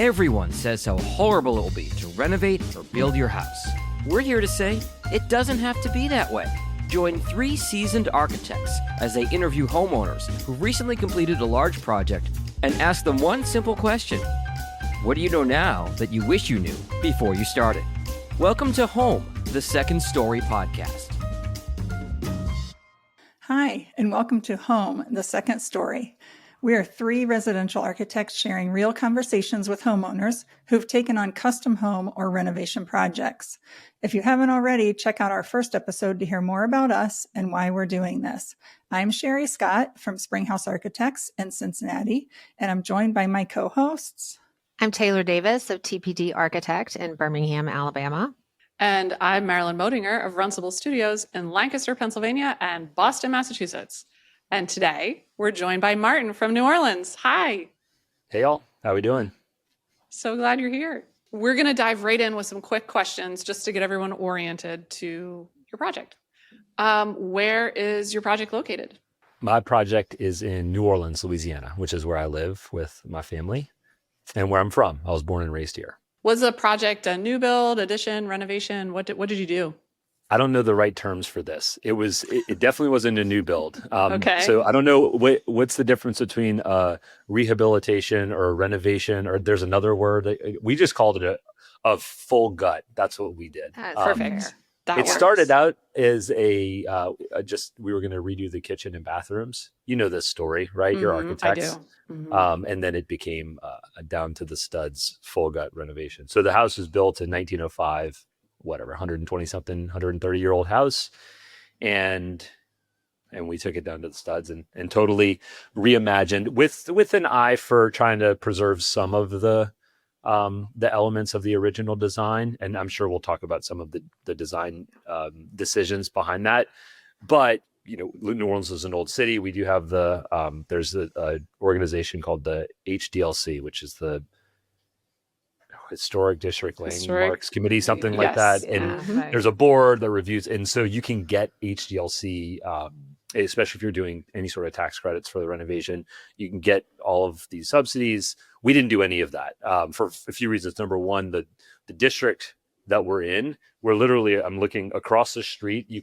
Everyone says how horrible it will be to renovate or build your house. We're here to say it doesn't have to be that way. Join 3 seasoned architects as they interview homeowners who recently completed a large project and ask them one simple question. What do you know now that you wish you knew before you started? Welcome to Home, the Second Story podcast. Hi, and welcome to Home, the Second Story. We are 3 residential architects sharing real conversations with homeowners who've taken on custom home or renovation projects. If you haven't already, check out our first episode to hear more about us and why we're doing this. I'm Sherry Scott from Springhouse Architects in Cincinnati, and I'm joined by my co-hosts. I'm Taylor Davis of TPD Architect in Birmingham, Alabama. And I'm Marilyn Modinger of Runcible Studios in Lancaster, Pennsylvania and Boston, Massachusetts. And today we're joined by Martin from New Orleans. Hi. Hey, y'all. How we doing? So glad you're here. We're going to dive right in with some quick questions just to get everyone oriented to your project. Where is your project located? My project is in New Orleans, Louisiana, which is where I live with my family and where I'm from. I was born and raised here. Was the project a new build, addition, renovation? What did you do? I don't know the right terms for this. It definitely wasn't a new build. Okay. So I don't know what's the difference between rehabilitation or renovation, or there's another word. We just called it a full gut. That's what we did. Perfect. It started out as we were going to redo the kitchen and bathrooms. You know this story, right? You're architects. I do. Mm-hmm. And then it became a down to the studs full gut renovation. So the house was built in 1905. Whatever, 130-year-old house. And we took it down to the studs and totally reimagined with an eye for trying to preserve some of the elements of the original design. And I'm sure we'll talk about some of the design decisions behind that. But, you know, New Orleans is an old city. We do have there's a organization called the HDLC, which is the Historic District Landmarks Committee, something like that. And there's a board that reviews. And so you can get HDLC, especially if you're doing any sort of tax credits for the renovation, you can get all of these subsidies. We didn't do any of that for a few reasons. Number one, the district that we're in, I'm looking across the street. You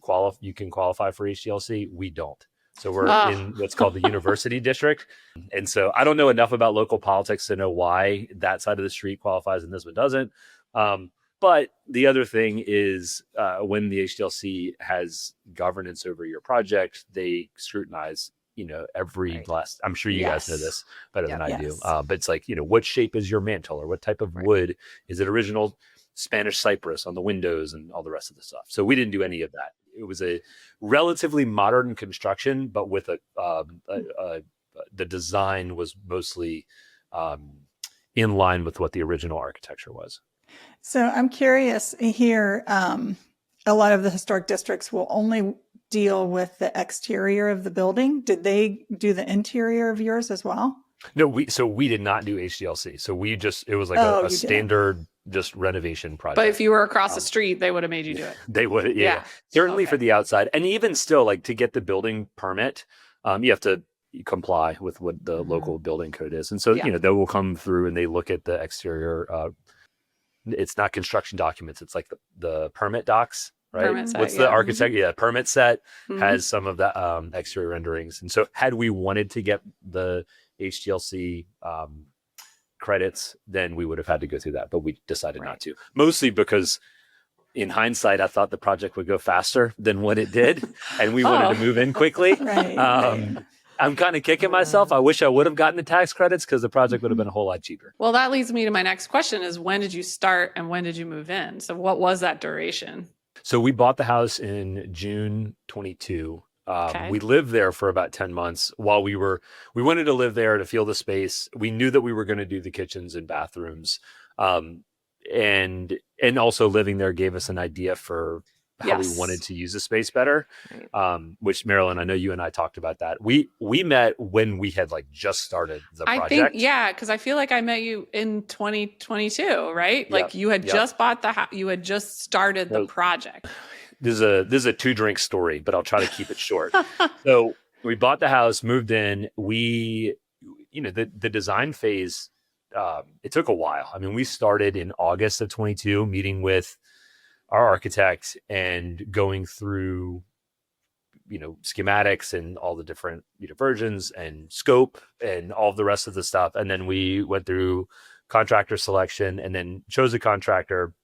can qualify for HDLC. We don't. So we're in what's called the University District. And so I don't know enough about local politics to know why that side of the street qualifies and this one doesn't. But the other thing is when the HDLC has governance over your project, they scrutinize, every last, I'm sure you guys know this better than I do. But it's like, what shape is your mantle or what type of wood? Is it original Spanish cypress on the windows and all the rest of the stuff? So we didn't do any of that. It was a relatively modern construction, but with the design was mostly in line with what the original architecture was. So I'm curious here, a lot of the historic districts will only deal with the exterior of the building. Did they do the interior of yours as well? No, we did not do HDLC. So it was like a standard just renovation project. But if you were across the street, they would have made you do it. They would, yeah. Certainly for the outside. And even still, like to get the building permit, you have to comply with what the local building code is. And so, they will come through and they look at the exterior. It's not construction documents. It's like the permit docs, right? Permit set, What's the architect? Yeah, permit set has some of the exterior renderings. And so had we wanted to get the HDLC credits, then we would have had to go through that, but we decided not to. Mostly because in hindsight, I thought the project would go faster than what it did, and we wanted to move in quickly. I'm kind of kicking myself. I wish I would have gotten the tax credits because the project would have been a whole lot cheaper. Well, that leads me to my next question is when did you start and when did you move in? So what was that duration? So we bought the house in June 22. We lived there for about 10 months while we wanted to live there to feel the space. We knew that we were going to do the kitchens and bathrooms. And also living there gave us an idea for how we wanted to use the space better. Which Marilyn, I know you and I talked about that. We met when we had just started the project. Because I feel like I met you in 2022, right? Like you had just bought the house, you had just started the project. This is a 2-drink story, but I'll try to keep it short. So we bought the house, moved in. The design phase it took a while. I mean, we started in August of 22 meeting with our architect and going through, schematics and all the different versions and scope and all the rest of the stuff. And then we went through contractor selection and then chose a contractor.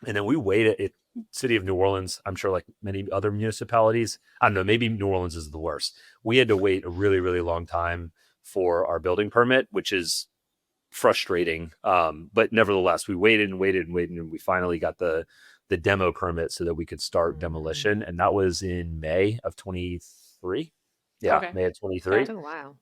And then we waited at City of New Orleans. I'm sure like many other municipalities, I don't know, maybe New Orleans is the worst. We had to wait a really, really long time for our building permit, which is frustrating. But nevertheless, we waited and waited and waited. And we finally got the demo permit so that we could start demolition. And that was in May of 23. Yeah, okay. May of 23. That took a while.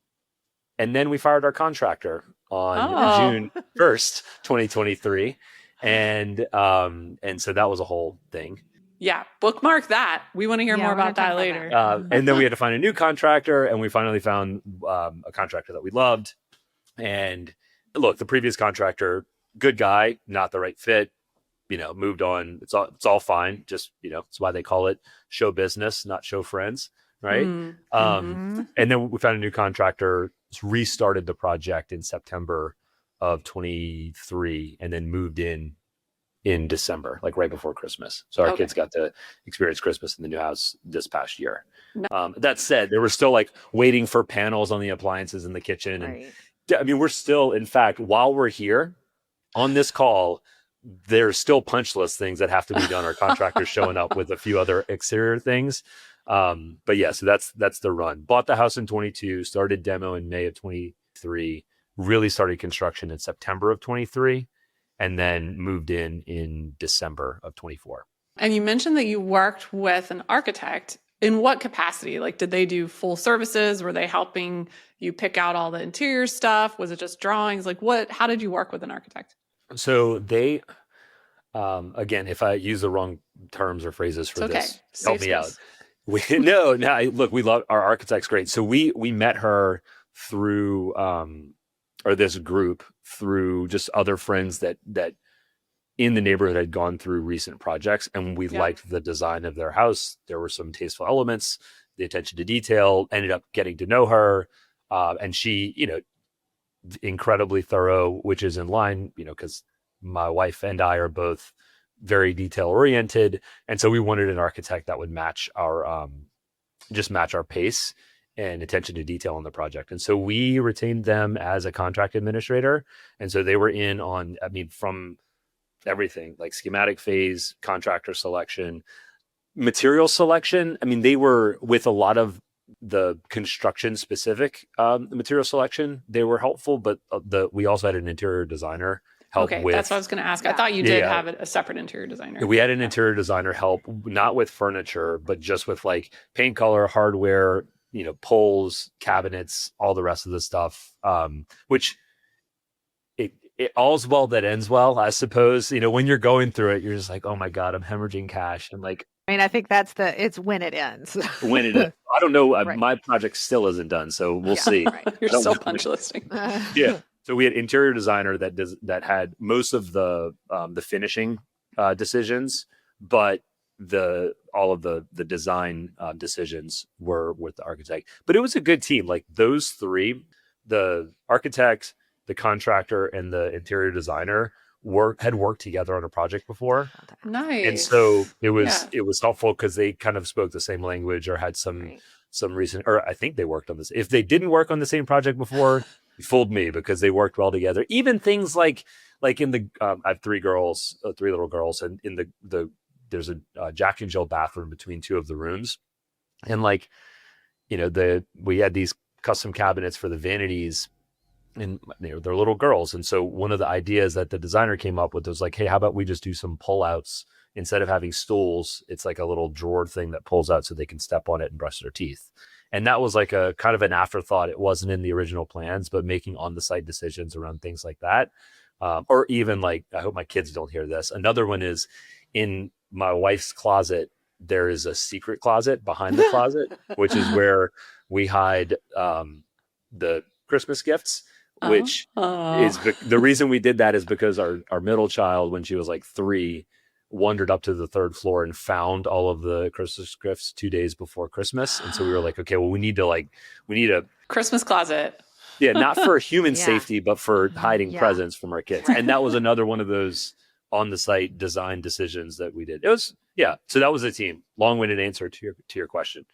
And then we fired our contractor on June 1st, 2023. And so that was a whole thing. Yeah, bookmark that. We want to hear more about that later. And then we had to find a new contractor, and we finally found a contractor that we loved. And look, the previous contractor, good guy, not the right fit. Moved on. It's all fine. Just, it's why they call it show business, not show friends. Right. And then we found a new contractor, restarted the project in September of 23, and then moved in December, like right before Christmas. So our kids got to experience Christmas in the new house this past year. That said, they were still like waiting for panels on the appliances in the kitchen. Right. And I mean, we're still, in fact, while we're here on this call, there's still punch list things that have to be done. Our contractors showing up with a few other exterior things. But yeah, so that's the run. Bought the house in 22, started demo in May of 23, really started construction in September of 23, and then moved in December of 24. And you mentioned that you worked with an architect. In what capacity? Like, did they do full services? Were they helping you pick out all the interior stuff? Was it just drawings? Like how did you work with an architect? So they, again, if I use the wrong terms or phrases for this, help me out. Look, we love our architect's great. So we met her through, or this group through just other friends that in the neighborhood had gone through recent projects, and we liked the design of their house. There were some tasteful elements, the attention to detail, ended up getting to know her. And she, incredibly thorough, which is in line, because my wife and I are both very detail oriented. And so we wanted an architect that would match our pace and attention to detail on the project. And so we retained them as a contract administrator. And so they were in on, from everything like schematic phase, contractor selection, material selection. They were with a lot of the construction specific material selection. They were helpful, but we also had an interior designer help with. That's what I was going to ask. I thought you did have a separate interior designer. We had an interior designer help, not with furniture, but just with like paint color, hardware, poles, cabinets, all the rest of the stuff, which it all's well that ends well, I suppose. When you're going through it, you're just like, oh my God, I'm hemorrhaging cash. And like, I think it's when it ends. When it ends. I don't know. Right. My project still isn't done, so we'll see. Right. You're still punch listing. Yeah. So we had interior designer that had most of the finishing decisions, but all of the design decisions were with the architect. But it was a good team. Like those three, the architect, the contractor, and the interior designer had worked together on a project before. Nice. And so it was helpful because they kind of spoke the same language or had some recent, or I think they worked on this. If they didn't work on the same project before, you fooled me, because they worked well together. Even things like in the I have three little girls, and in the there's a Jack and Jill bathroom between two of the rooms, and we had these custom cabinets for the vanities, and they're little girls. And so one of the ideas that the designer came up with was like, hey, how about we just do some pull-outs instead of having stools? It's like a little drawer thing that pulls out so they can step on it and brush their teeth. And that was like a kind of an afterthought. It wasn't in the original plans, but making on the site decisions around things like that. Or even like, I hope my kids don't hear this. Another one is in my wife's closet. There is a secret closet behind the closet, which is where we hide the Christmas gifts. Which is the reason we did that is because our middle child, when she was like 3, wandered up to the 3rd floor and found all of the Christmas gifts 2 days before Christmas. And so we were like, okay, well, we need a Christmas closet. Yeah, not for human Yeah. safety, but for hiding Yeah. presents from our kids. And that was another one of those on the site design decisions that we did. It was, yeah. So that was a team. Long-winded answer to your question.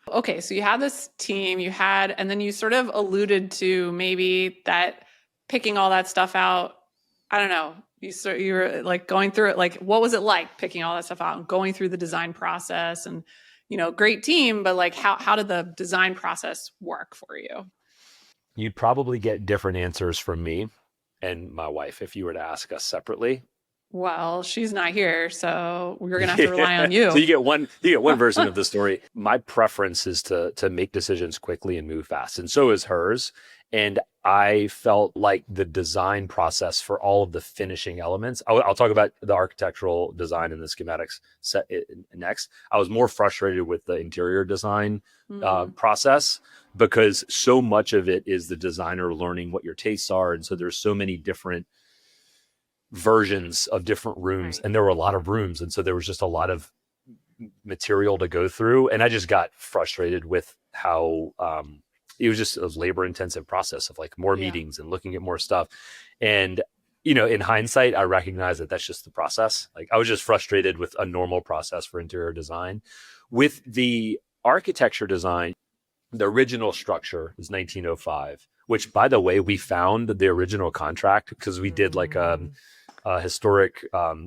Okay, so you had this team, and then you sort of alluded to maybe that picking all that stuff out. I don't know. You were like going through it. Like, what was it like picking all that stuff out and going through the design process? And great team, but like, how did the design process work for you? You'd probably get different answers from me and my wife if you were to ask us separately. Well, she's not here, so we're gonna have to rely on you. So you get one version of the story. My preference is to make decisions quickly and move fast, and so is hers. And I felt like the design process for all of the finishing elements. I'll talk about the architectural design and the schematics set next. I was more frustrated with the interior design process, because so much of it is the designer learning what your tastes are, and so there's so many different versions of different rooms, and there were a lot of rooms, and so there was just a lot of material to go through, and I just got frustrated with how it was just a labor intensive process of like more meetings and looking at more stuff. And in hindsight, I recognize that that's just the process. Like, I was just frustrated with a normal process for interior design. With the architecture design, the original structure is 1905, which, by the way, we found the original contract because we did like historic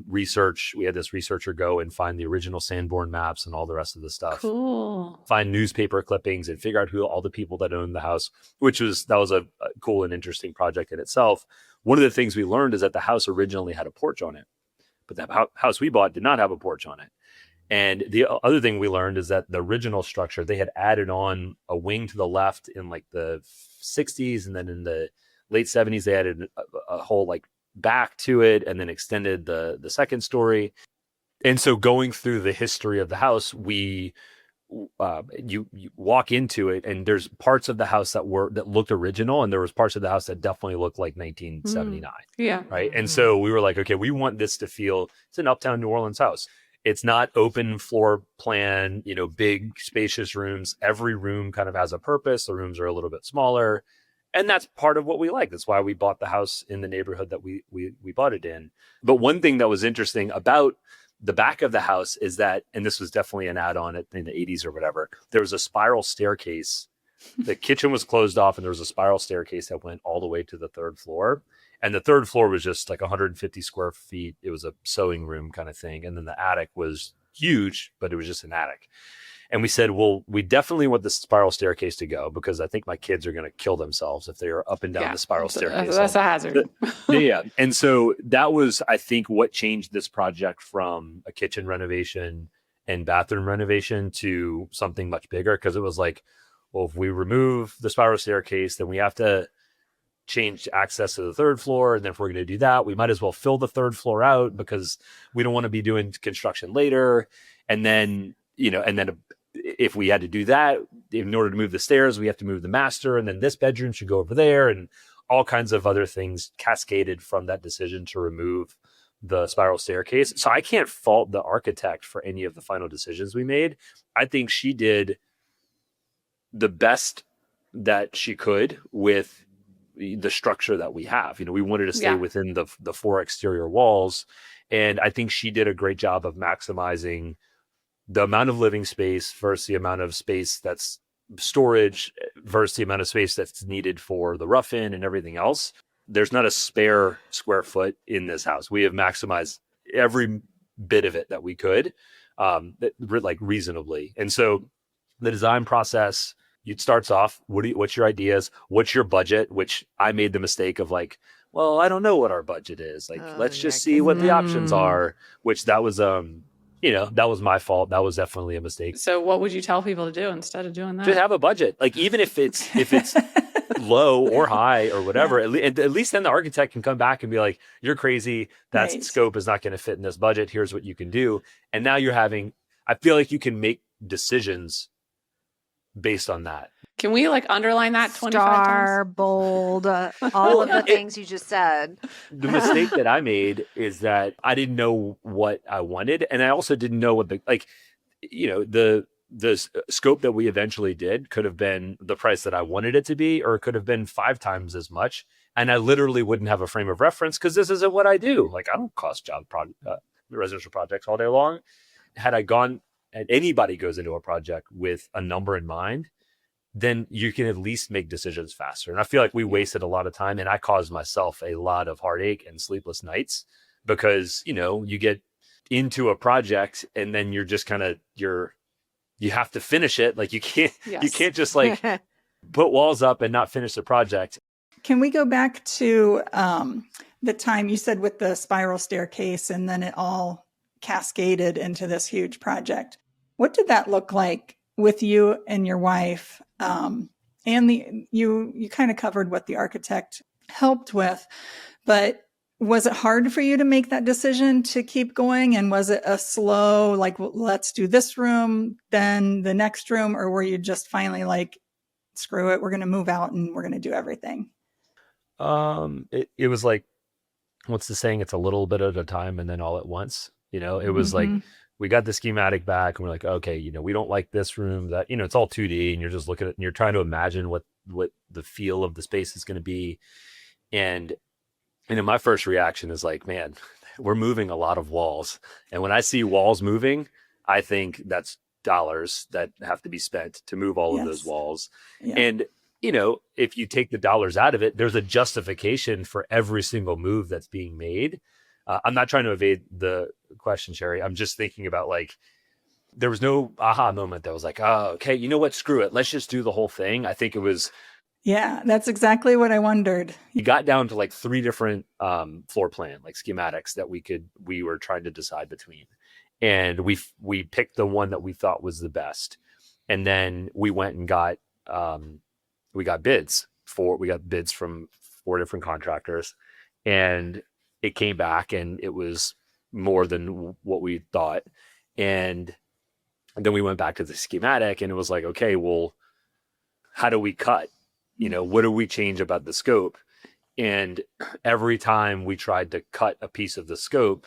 research. We had this researcher go and find the original Sanborn maps and all the rest of the stuff. Cool. Find newspaper clippings and figure out who all the people that owned the house, that was a cool and interesting project in itself. One of the things we learned is that the house originally had a porch on it, but the house we bought did not have a porch on it. And the other thing we learned is that the original structure, they had added on a wing to the left in like the 60s, and then in the late 70s they added a whole like back to it, and then extended the second story. And so going through the history of the house, you walk into it, and there's parts of the house that looked original, and there was parts of the house that definitely looked like 1979. Yeah. Right. And so we were like, okay, we want this to feel, it's an uptown New Orleans house. It's not open floor plan, big spacious rooms. Every room kind of has a purpose. The rooms are a little bit smaller. And that's part of what we like. That's why we bought the house in the neighborhood that we bought it in. But one thing that was interesting about the back of the house is that, and this was definitely an add-on in the 80s or whatever, there was a spiral staircase. The kitchen was closed off, and there was a spiral staircase that went all the way to the third floor. And the third floor was just like 150 square feet. It was a sewing room kind of thing. And then the attic was huge, but it was just an attic. And we said, well, we definitely want the spiral staircase to go, because I think my kids are going to kill themselves if they are up and down the spiral staircase. That's a hazard. Yeah. And so that was, I think, what changed this project from a kitchen renovation and bathroom renovation to something much bigger. Because it was like, well, if we remove the spiral staircase, then we have to change access to the third floor. And then if we're going to do that, we might as well fill the third floor out, because we don't want to be doing construction later. And then, if we had to do that, in order to move the stairs, we have to move the master, and then this bedroom should go over there, and all kinds of other things cascaded from that decision to remove the spiral staircase. So I can't fault the architect for any of the final decisions we made. I think she did the best that she could with the structure that we have. We wanted to stay within the four exterior walls, and I think she did a great job of maximizing the amount of living space versus the amount of space that's storage versus the amount of space that's needed for the rough-in and everything else. There's not a spare square foot in this house. We have maximized every bit of it that we could, reasonably. And so the design process, it starts off, what's your ideas? What's your budget? Which I made the mistake of like, well, I don't know what our budget is. Let's just see what the options are, which that was, that was my fault. That was definitely a mistake. So what would you tell people to do instead of doing that? Just have a budget. Like, even if it's low or high or whatever, at least then the architect can come back and be like, you're crazy. That scope is not going to fit in this budget. Here's what you can do. And now I feel like you can make decisions based on that. Can we underline that 25 Star, times? bold, all of the things you just said. The mistake that I made is that I didn't know what I wanted. And I also didn't know what the the scope that we eventually did could have been the price that I wanted it to be, or it could have been 5 times as much. And I literally wouldn't have a frame of reference because this isn't what I do. Like, I don't cost residential projects all day long. Had I gone, and anybody goes into a project with a number in mind, then you can at least make decisions faster. And I feel like we wasted a lot of time, and I caused myself a lot of heartache and sleepless nights because, you get into a project and then you're just kind of, you have to finish it. Like you can't just like put walls up and not finish the project. Can we go back to the time you said with the spiral staircase and then it all cascaded into this huge project? What did that look like with you and your wife? And you kind of covered what the architect helped with, but was it hard for you to make that decision to keep going? And was it a slow, like, well, let's do this room, then the next room, or were you just finally like, screw it, we're going to move out and we're going to do everything? It was like, what's the saying? It's a little bit at a time and then all at once. It was like, we got the schematic back and we're like, okay, we don't like this room, that, it's all 2D and you're just looking at it and you're trying to imagine what the feel of the space is going to be. And my first reaction is like, man, we're moving a lot of walls. And when I see walls moving, I think that's dollars that have to be spent to move all of those walls. Yeah. And, if you take the dollars out of it, there's a justification for every single move that's being made. I'm not trying to evade the question, Sherry. I'm just thinking about like, there was no aha moment that was like, oh, okay, you know what? Screw it. Let's just do the whole thing. I think it was. Yeah, that's exactly what I wondered. You got down to like 3 different floor plan, like schematics that we were trying to decide between. And we picked the one that we thought was the best. And then we went and got bids from 4 different contractors, and it came back and it was more than what we thought. And then we went back to the schematic and it was like, okay, well, how do we cut? What do we change about the scope? And every time we tried to cut a piece of the scope,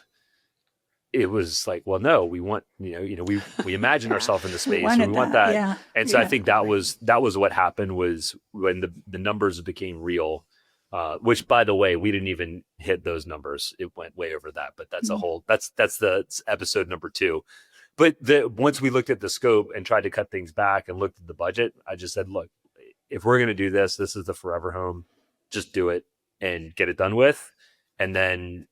it was like, well, no, we want, we imagine ourselves in the space. We want that. Yeah. And so I think that was what happened was when the numbers became real, which by the way, we didn't even hit those numbers. It went way over that, but that's that's the episode number 2. But once we looked at the scope and tried to cut things back and looked at the budget, I just said, look, if we're going to do this, this is the forever home, just do it and get it done with. And then,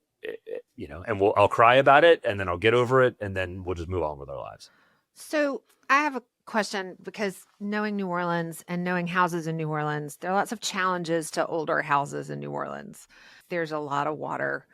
and I'll cry about it and then I'll get over it and then we'll just move on with our lives. So I have a question, because knowing New Orleans and knowing houses in New Orleans, there are lots of challenges to older houses in New Orleans. There's a lot of water.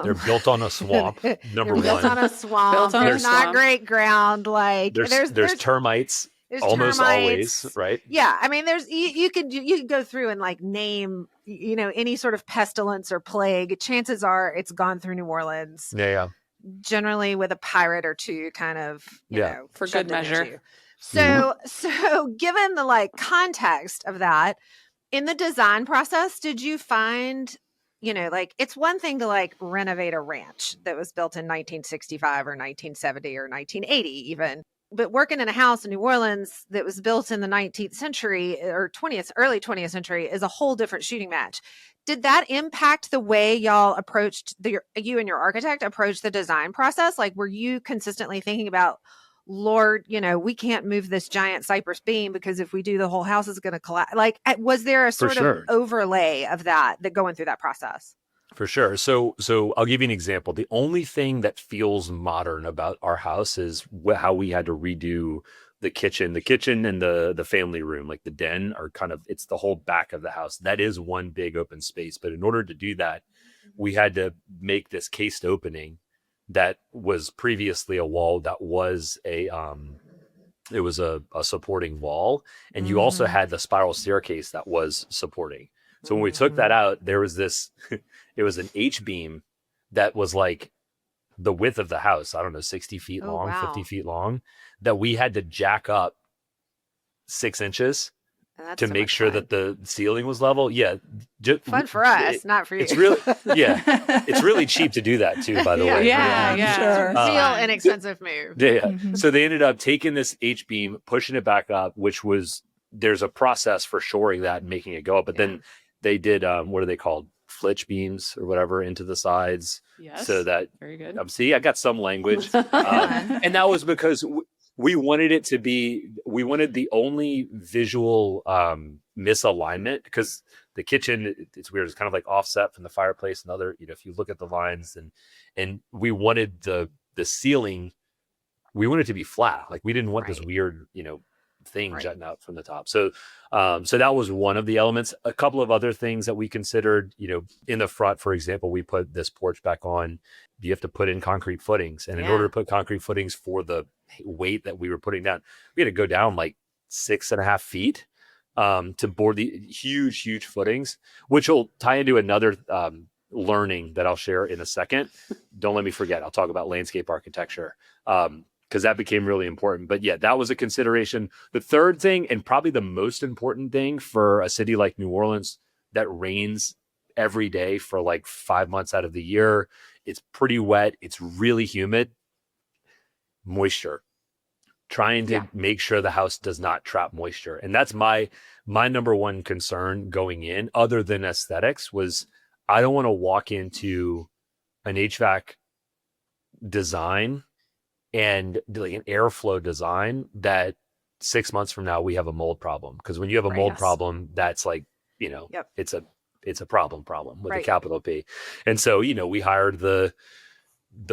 They're built on a swamp. Number one. Built on a swamp. There's not great ground. Like there's termites. There's almost termites. Always, right? Yeah, I mean, you could go through and like name any sort of pestilence or plague. Chances are it's gone through New Orleans. Yeah. Generally with a pirate or two, kind of for good measure. So given the like context of that in the design process, did you find like it's one thing to like renovate a ranch that was built in 1965 or 1970 or 1980 even. But working in a house in New Orleans that was built in the 19th century or early 20th century is a whole different shooting match. Did that impact the way y'all approached you and your architect approached the design process? Like, were you consistently thinking about, Lord, we can't move this giant cypress beam because if we do, the whole house is going to collapse? Like, was there a sort of overlay of that going through that process? For sure. So I'll give you an example. The only thing that feels modern about our house is how we had to redo the kitchen. The kitchen and the family room, like the den, are it's the whole back of the house. That is one big open space. But in order to do that, we had to make this cased opening that was previously a wall that was a supporting wall. And you also had the spiral staircase that was supporting. So when we took that out, there was it was an H-beam that was like the width of the house. I don't know, 60 feet long, 50 feet long, that we had to jack up 6 inches That's to so make much sure fun. that the ceiling was level. Yeah. Fun for us, not for you. It's really, it's really cheap to do that too, by the way. Sure. Real inexpensive move. Yeah. Mhm. So they ended up taking this H-beam, pushing it back up, which was, there's a process for shoring that and making it go up. But then they did, what are they called? Flitch beams or whatever into the sides. Yes. So that, very good. see, I got some language. And that was because we wanted it to be, we wanted the only visual misalignment, because the kitchen, it's weird. It's kind of like offset from the fireplace and other, if you look at the lines, and we wanted the ceiling, we wanted it to be flat. Like we didn't want this weird, thing jutting out from the top. So, so that was one of the elements. A couple of other things that we considered, in the front, for example, we put this porch back on. You have to put in concrete footings. And in order to put concrete footings for the weight that we were putting down, we had to go down like 6.5 feet to bore the huge footings, which will tie into another learning that I'll share in a second. Don't let me forget. I'll talk about landscape architecture because that became really important. But yeah, that was a consideration. The third thing, and probably the most important thing for a city like New Orleans that rains every day for like 5 months out of the year, it's pretty wet, it's really humid, moisture. Trying to make sure the house does not trap moisture. And that's my number one concern going in, other than aesthetics, was I don't want to walk into an HVAC design and like an airflow design that 6 months from now we have a mold problem. Because when you have a mold problem, that's like, it's a problem with a capital P. And so, we hired the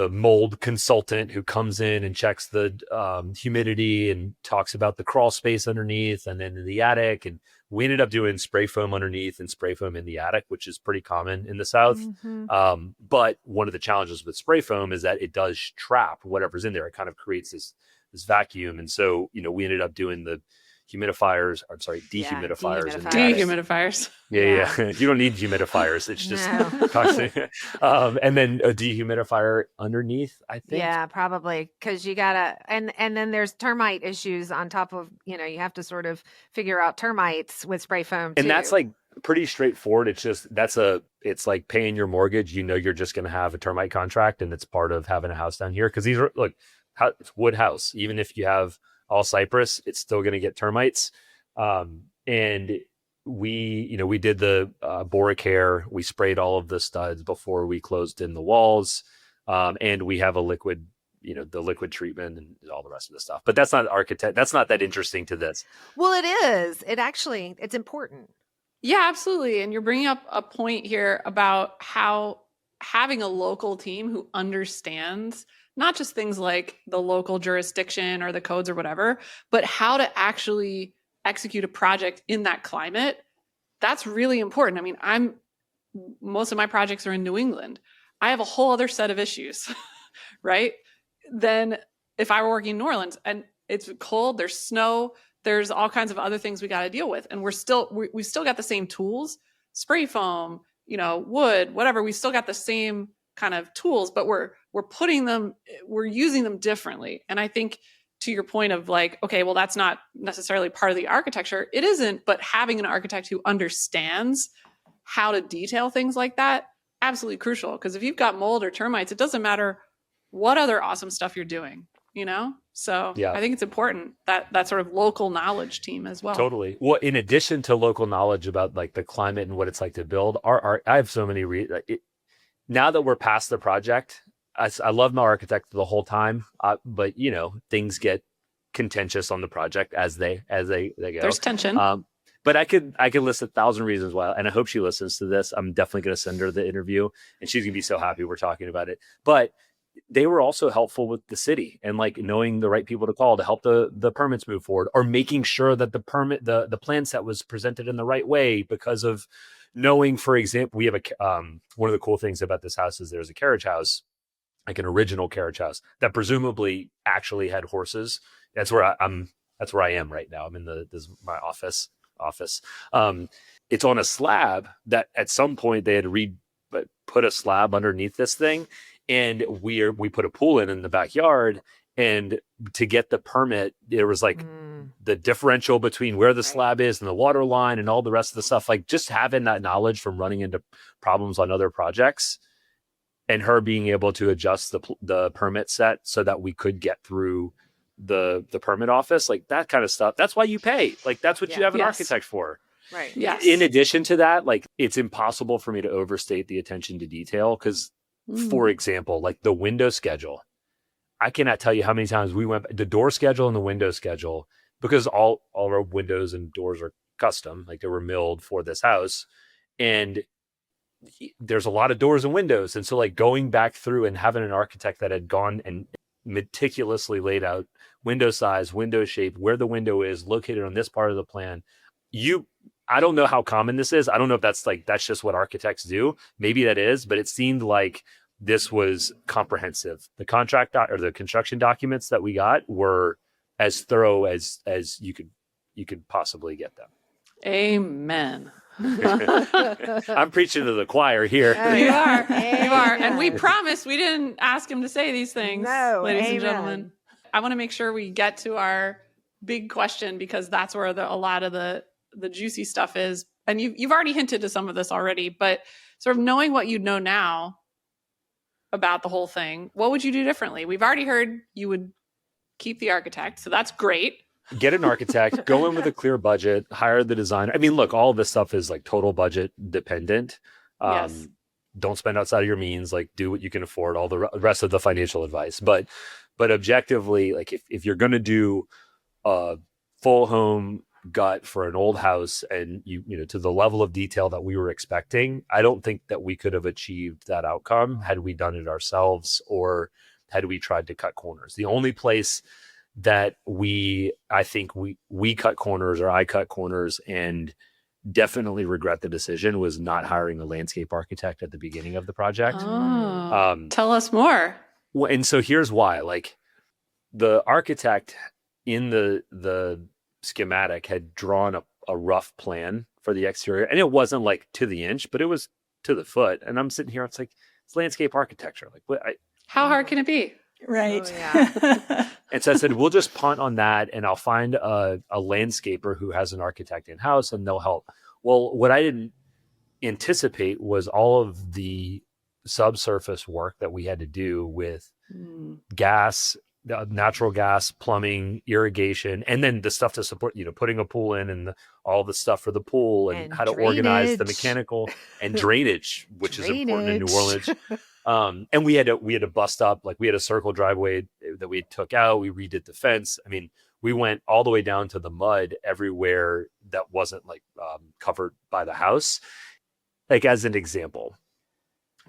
mold consultant who comes in and checks the humidity and talks about the crawl space underneath and then in the attic. And we ended up doing spray foam underneath and spray foam in the attic, which is pretty common in the South. Mm-hmm. But one of the challenges with spray foam is that it does trap whatever's in there. It kind of creates this vacuum. And so, we ended up doing the dehumidifiers. Dehumidifiers. Yeah. You don't need humidifiers. It's just toxic. And then a dehumidifier underneath, I think. Yeah, probably. Because you gotta, and then there's termite issues on top of, you have to sort of figure out termites with spray foam too. And that's like pretty straightforward. It's just, it's like paying your mortgage. You're just going to have a termite contract, and it's part of having a house down here. Cause these are, look, it's wood house. Even if you have all cypress, it's still going to get termites. And we did the boric hair. We sprayed all of the studs before we closed in the walls. And we have a liquid, the liquid treatment and all the rest of the stuff. But that's not that's not that interesting to this. Well, it is. It's important. Yeah, absolutely. And you're bringing up a point here about how having a local team who understands not just things like the local jurisdiction or the codes or whatever, but how to actually execute a project in that climate. That's really important. I mean, most of my projects are in New England. I have a whole other set of issues, right? Than if I were working in New Orleans, and it's cold, there's snow, there's all kinds of other things we got to deal with. And we've still got the same tools, spray foam, wood, whatever. We still got the same kind of tools, but we're using them differently. And I think to your point of like, okay, well, that's not necessarily part of the architecture. It isn't, but having an architect who understands how to detail things like that, absolutely crucial. Because if you've got mold or termites, it doesn't matter what other awesome stuff you're doing, So I think it's important that sort of local knowledge team as well. Totally. Well, in addition to local knowledge about like the climate and what it's like to build, I have so many now that we're past the project, I love my architect the whole time, but things get contentious on the project as they go. There's tension. But I could list 1,000 reasons why, and I hope she listens to this. I'm definitely going to send her the interview, and she's gonna be so happy we're talking about it. But they were also helpful with the city and like knowing the right people to call to help the permits move forward, or making sure that the plan set was presented in the right way because of knowing, for example, we have one of the cool things about this house is there's a carriage house, like an original carriage house that presumably actually had horses. That's where I am right now. I'm in this is my office. It's on a slab that at some point they had put a slab underneath this thing. And we put a pool in the backyard, And to get the permit, there was like the differential between where the slab is and the water line and all the rest of the stuff. Like just having that knowledge from running into problems on other projects, and her being able to adjust the permit set so that we could get through the permit office, like that kind of stuff. That's why you pay. Like that's what you have an architect for. Right. Yes. In addition to that, like it's impossible for me to overstate the attention to detail because, for example, like the window schedule, I cannot tell you how many times we went the door schedule and the window schedule, because all our windows and doors are custom, like they were milled for this house, and there's a lot of doors and windows. And so like going back through and having an architect that had gone and meticulously laid out window size, window shape, where the window is located on this part of the plan. I don't know how common this is. I don't know if that's just what architects do. Maybe that is, but it seemed like this was comprehensive. The contract or the construction documents that we got were as thorough as you could possibly get them. Amen. I'm preaching to the choir here. You are. And we promised we didn't ask him to say these things, ladies and gentlemen. I want to make sure we get to our big question, because that's where a lot of the juicy stuff is. And you've already hinted to some of this already, but sort of knowing what you know now about the whole thing, what would you do differently? We've already heard you would keep the architect, so that's great. Get an architect, go in with a clear budget, hire the designer. I mean, look, all of this stuff is like total budget dependent. Yes. Don't spend outside of your means, like do what you can afford, all the rest of the financial advice. But objectively, like if you're going to do a full home gut for an old house and you know, to the level of detail that we were expecting, I don't think that we could have achieved that outcome had we done it ourselves or had we tried to cut corners. The only place that I think we cut corners, or I cut corners and definitely regret the decision, was not hiring a landscape architect at the beginning of the project. Tell us more. Well, and so here's why. Like the architect in the schematic had drawn a rough plan for the exterior, and it wasn't like to the inch, but it was to the foot. And I'm sitting here, it's like, it's landscape architecture. Like what? How hard can it be? Right. Oh, yeah. And so I said, we'll just punt on that, and I'll find a landscaper who has an architect in-house, and they'll help. Well, what I didn't anticipate was all of the subsurface work that we had to do with gas, natural gas, plumbing, irrigation, and then the stuff to support, you know, putting a pool in, and all the stuff for the pool, and how to organize the mechanical and drainage, which is important in New Orleans. And we had to bust up, like we had a circle driveway that we took out. We redid the fence. I mean, we went all the way down to the mud everywhere that wasn't like covered by the house. Like as an example,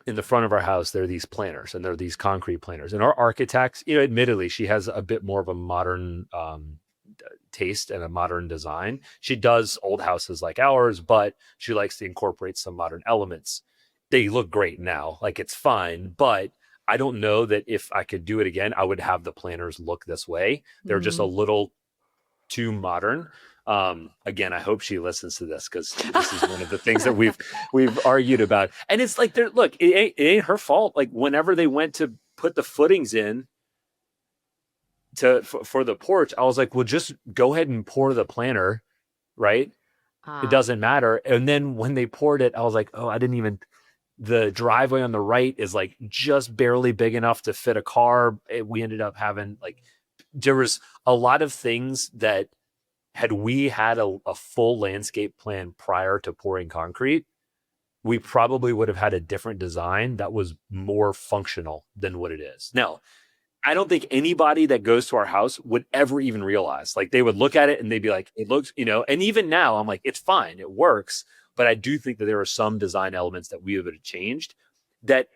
in the front of our house, there are these planters, and there are these concrete planters, and our architects, you know, admittedly, she has a bit more of a modern taste and a modern design. She does old houses like ours, but she likes to incorporate some modern elements. They look great now, like it's fine, but I don't know that if I could do it again, I would have the planners look this way. They're just a little too modern. Again, I hope she listens to this, because this is one of the things that we've argued about. And it's like, look, it ain't her fault. Like whenever they went to put the footings in for the porch, I was like, well, just go ahead and pour the planter, right? It doesn't matter. And then when they poured it, I was like, oh, the driveway on the right is like just barely big enough to fit a car. We ended up having there was a lot of things that, had we had a full landscape plan prior to pouring concrete, we probably would have had a different design that was more functional than what it is. Now, I don't think anybody that goes to our house would ever even realize, like they would look at it and they'd be like, it looks, you know, and even now I'm like, it's fine, it works. But I do think that there are some design elements that we would have changed that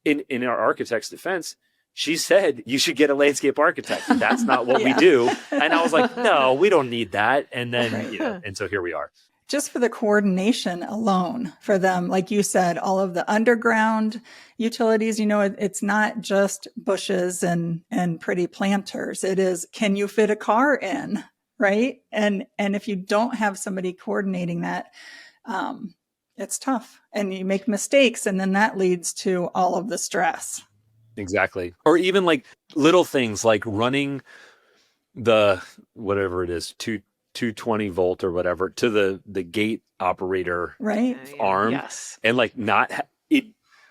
in our architect's defense, she said, you should get a landscape architect. That's not what we do. And I was like, no, we don't need that. And then, you know, and so here we are. Just for the coordination alone for them, like you said, all of the underground utilities, you know, it's not just bushes and pretty planters. It is, can you fit a car in, right? And if you don't have somebody coordinating that, it's tough, and you make mistakes, and then that leads to all of the stress. Exactly. Or even like little things like running the, whatever it is, 220 volt or whatever to the gate operator Right. arm. Yes. And like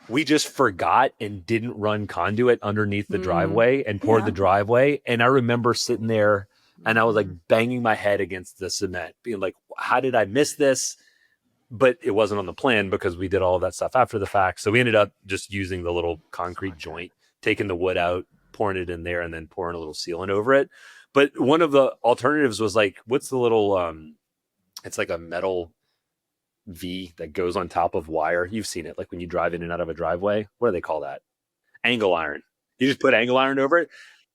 we just forgot and didn't run conduit underneath the driveway and poured the driveway. And I remember sitting there and I was like banging my head against the cement, being like, how did I miss this? But it wasn't on the plan because we did all of that stuff after the fact. So we ended up just using the little concrete joint, taking the wood out, pouring it in there, and then pouring a little sealant over it. But one of the alternatives was like, what's the little, it's like a metal V that goes on top of wire. You've seen it, like when you drive in and out of a driveway. What do they call that? Angle iron. You just put angle iron over it.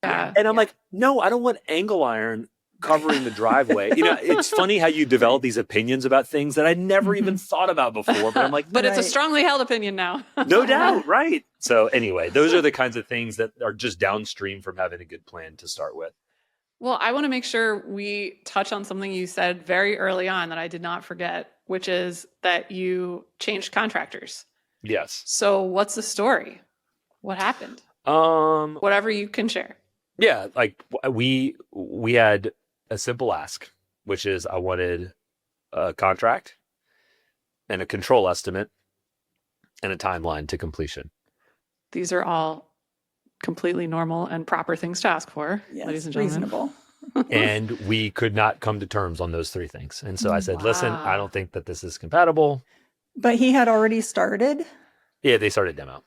Yeah. And I'm like, no, I don't want angle iron covering the driveway. It's funny how you develop these opinions about things that I never even thought about before. But I'm like, but it's a strongly held opinion now. No doubt. Right. So anyway, those are the kinds of things that are just downstream from having a good plan to start with. Well, I want to make sure we touch on something you said very early on that I did not forget, which is that you changed contractors. Yes. So what's the story? What happened? Whatever you can share. Yeah, like we had a simple ask, which is I wanted a contract and a control estimate and a timeline to completion. These are all completely normal and proper things to ask for, ladies and gentlemen. Reasonable. And we could not come to terms on those three things. And so I said, listen, I don't think that this is compatible. But he had already started? Yeah, they started demo.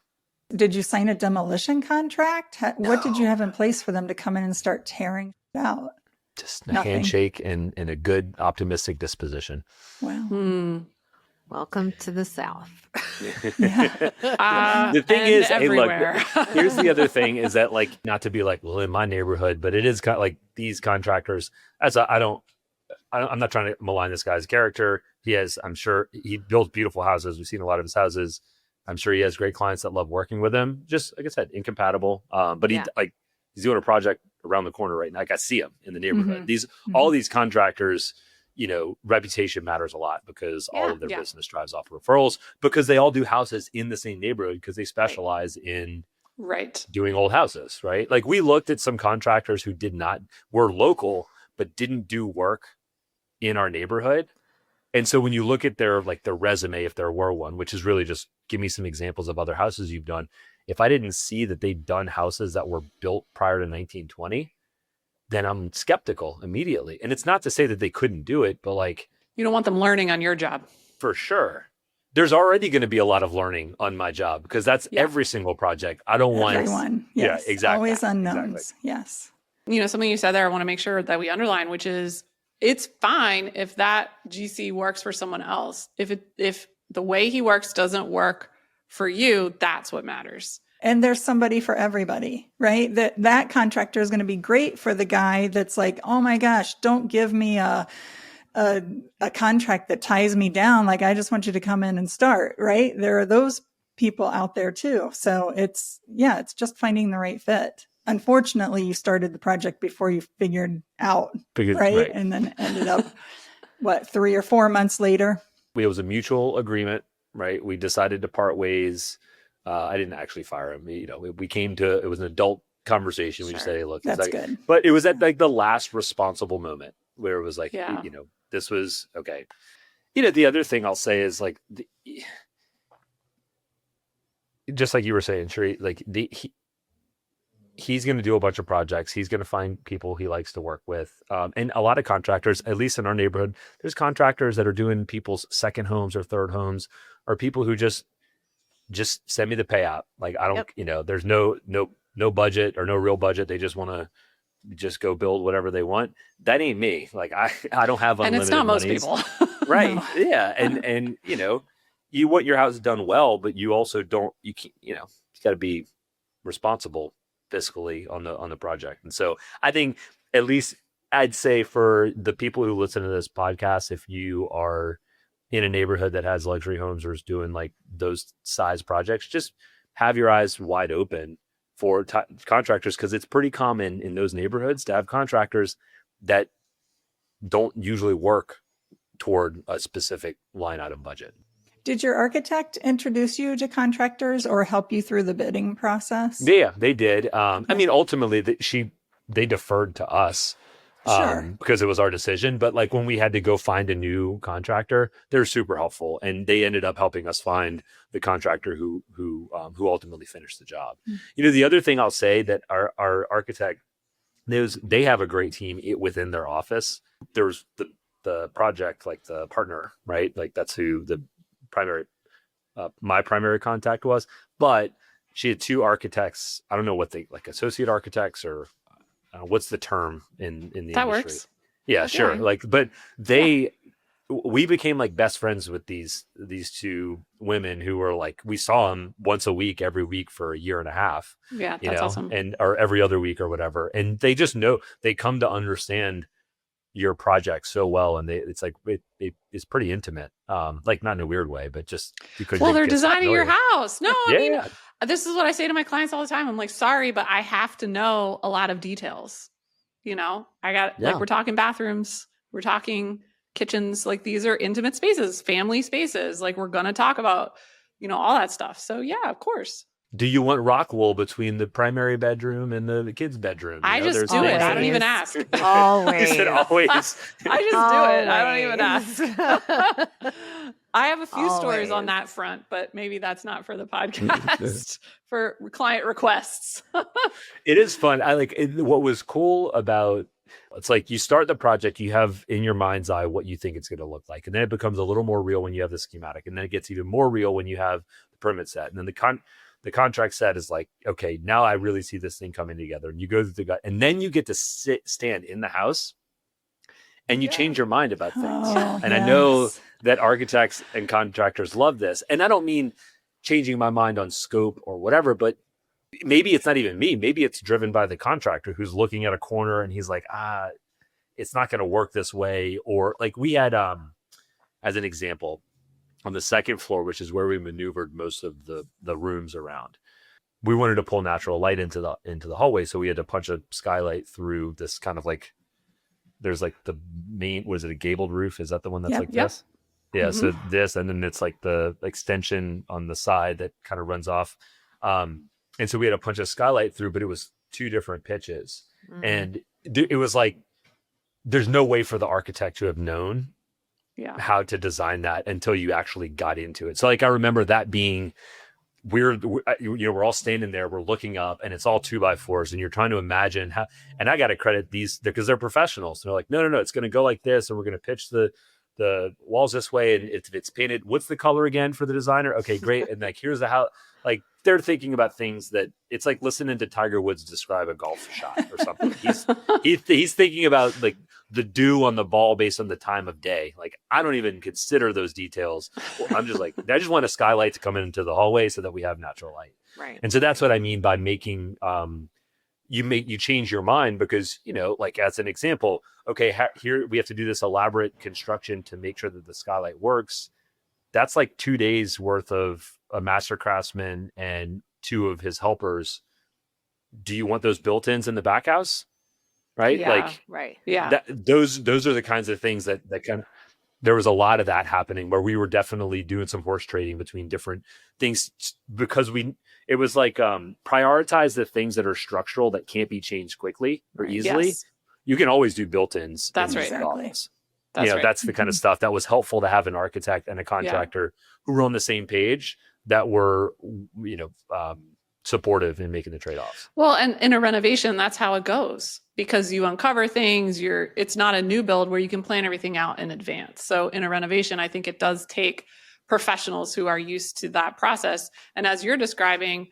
Did you sign a demolition contract? What did you have in place for them to come in and start tearing it out? Just a handshake and a good optimistic disposition. Wow. Welcome to the South. The thing is, hey, look, here's the other thing is that, like, not to be like, well, in my neighborhood, but it is kind of like these contractors. I'm not trying to malign this guy's character. I'm sure he builds beautiful houses. We've seen a lot of his houses. I'm sure he has great clients that love working with him. Just like I said, incompatible. But he's doing a project around the corner right now. Like I see him in the neighborhood. All these contractors, reputation matters a lot because all of their business drives off referrals because they all do houses in the same neighborhood because they specialize in doing old houses, right? Like we looked at some contractors who were local, but didn't do work in our neighborhood. And so when you look at their resume, if there were one, which is really just give me some examples of other houses you've done. If I didn't see that they'd done houses that were built prior to 1920, then I'm skeptical immediately. And it's not to say that they couldn't do it, but like... You don't want them learning on your job. For sure. There's already going to be a lot of learning on my job because that's every single project. I don't want... Everyone. Yes. Yeah, exactly. Always unknowns. Exactly. Yes. Something you said there, I want to make sure that we underline, which is it's fine if that GC works for someone else. If the way he works doesn't work for you, that's what matters. And there's somebody for everybody, right? That contractor is going to be great for the guy that's like, oh my gosh, don't give me a contract that ties me down. Like, I just want you to come in and start, right? There are those people out there too. So it's just finding the right fit. Unfortunately, you started the project before you figured out, right? And then ended up, 3 or 4 months later? It was a mutual agreement, right? We decided to part ways. I didn't actually fire him. We came to, it was an adult conversation. We just said, hey, look, that's good. But it was at like the last responsible moment where it was like, this was okay. The other thing I'll say is like, just like you were saying, Sheree, like he's going to do a bunch of projects. He's going to find people he likes to work with. And a lot of contractors, at least in our neighborhood, there's contractors that are doing people's second homes or third homes, or people who just send me the payout. Like I don't, there's no budget or no real budget. They just want to just go build whatever they want. That ain't me. Like I don't have unlimited and it's not most monies. people. Right. No. Yeah. And you want your house done well, but you also you got to be responsible fiscally on the project. And so I think at least I'd say for the people who listen to this podcast, if you are in a neighborhood that has luxury homes or is doing like those size projects, just have your eyes wide open for contractors, because it's pretty common in those neighborhoods to have contractors that don't usually work toward a specific line item budget. Did your architect introduce you to contractors or help you through the bidding process? Yeah, they did. I mean, ultimately, they deferred to us because it was our decision. But like when we had to go find a new contractor, they're super helpful, and they ended up helping us find the contractor who ultimately finished the job. Mm-hmm. The other thing I'll say that our architect, they have a great team within their office. There's the project, like the partner, right? Like that's who the my primary contact was, but she had two architects. I don't know what they like, associate architects, or what's the term in the that industry? Works. Yeah, okay. Sure. Like, but we became like best friends with these two women who were like, we saw them once a week, every week for a year and a half. Yeah, that's awesome. Or every other week or whatever. And they just know, they come to understand your project so well, and it's like it's pretty intimate, like not in a weird way, but just because they're designing your house. No, I mean, yeah. This is what I say to my clients all the time. I'm like, sorry, but I have to know a lot of details. Like we're talking bathrooms, we're talking kitchens, like these are intimate spaces, family spaces, like we're gonna talk about all that stuff. So yeah, of course. Do you want rock wool between the primary bedroom and the kids' bedroom? I just do it. I don't even ask. Always. You said always. I just do it. I don't even ask. I have a few stories on that front, but maybe that's not for the podcast, for client requests. It is fun. What was cool about, it's like you start the project, you have in your mind's eye what you think it's going to look like. And then it becomes a little more real when you have the schematic. And then it gets even more real when you have the permit set. And then the contract set is like, okay, now I really see this thing coming together. And you go through the gut, and then you get to stand in the house and you change your mind about things. And I know that architects and contractors love this. And I don't mean changing my mind on scope or whatever, but maybe it's not even me. Maybe it's driven by the contractor who's looking at a corner and he's like, it's not going to work this way. Or like we had, as an example, on the second floor, which is where we maneuvered most of the rooms around, we wanted to pull natural light into the hallway. So we had to punch a skylight through this kind of like, there's like the main, was it a gabled roof? Is that the one that's this? Yeah. Mm-hmm. So this, and then it's like the extension on the side that kind of runs off. And so we had to punch a skylight through, but it was two different pitches. Mm-hmm. And it was like, there's no way for the architect to have known how to design that until you actually got into it. So like, I remember that being weird. We're all standing there, we're looking up, and it's all 2x4s, and you're trying to imagine how, and I got to credit these because they're professionals. And they're like, no, it's going to go like this. And we're going to pitch the walls this way. And if it's painted, what's the color again for the designer? Okay, great. And like, here's the how, like they're thinking about things that it's like listening to Tiger Woods describe a golf shot or something. He's thinking about like the dew on the ball based on the time of day. Like, I don't even consider those details. I'm just like, I just want a skylight to come into the hallway so that we have natural light. Right. And so that's what I mean by making, you change your mind because, like as an example, okay, here we have to do this elaborate construction to make sure that the skylight works. That's like 2 days worth of a master craftsman and two of his helpers. Do you want those built-ins in the back house? Right. Yeah, right. Yeah. Those are the kinds of things that kind of, there was a lot of that happening where we were definitely doing some horse trading between different things because it was like, prioritize the things that are structural that can't be changed quickly or easily. Yes. You can always do built-ins. That's right. Exactly. That's the kind of stuff that was helpful to have an architect and a contractor who were on the same page that were, supportive in making the trade-offs. Well, and in a renovation, that's how it goes because you uncover things. It's not a new build where you can plan everything out in advance. So in a renovation, I think it does take professionals who are used to that process. And as you're describing,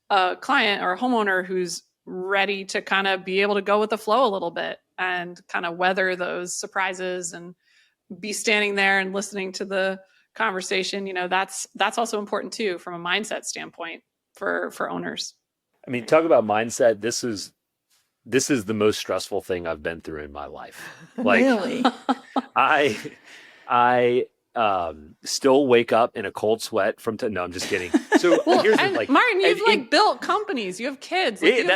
a client or a homeowner who's ready to kind of be able to go with the flow a little bit and kind of weather those surprises and be standing there and listening to the conversation, that's also important too from a mindset standpoint for owners. I mean, talk about mindset. This is the most stressful thing I've been through in my life. Like, really? I still wake up in a cold sweat no, I'm just kidding. So here's like, Martin, you've built companies, you have kids. Like,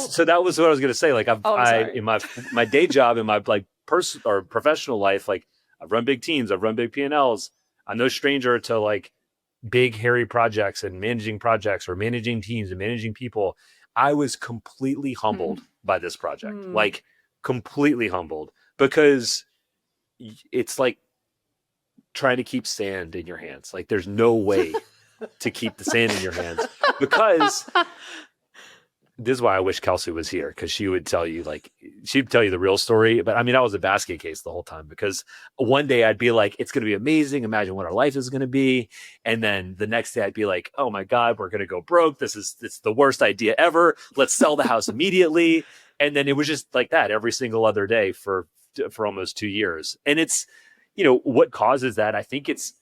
so that was what I was going to say. Like in my day job, in my like personal or professional life, like I've run big teams, I've run big P&Ls. I'm no stranger to like big, hairy projects and managing projects or managing teams and managing people. I was completely humbled by this project, like completely humbled, because it's like trying to keep sand in your hands. Like there's no way to keep the sand in your hands, because this is why I wish Kelsey was here, because she would tell you the real story. But I mean, I was a basket case the whole time, because one day I'd be like, it's going to be amazing. Imagine what our life is going to be. And then the next day I'd be like, oh my God, we're going to go broke. It's the worst idea ever. Let's sell the house immediately. And then it was just like that every single other day for almost 2 years. And it's, what causes that? I think it's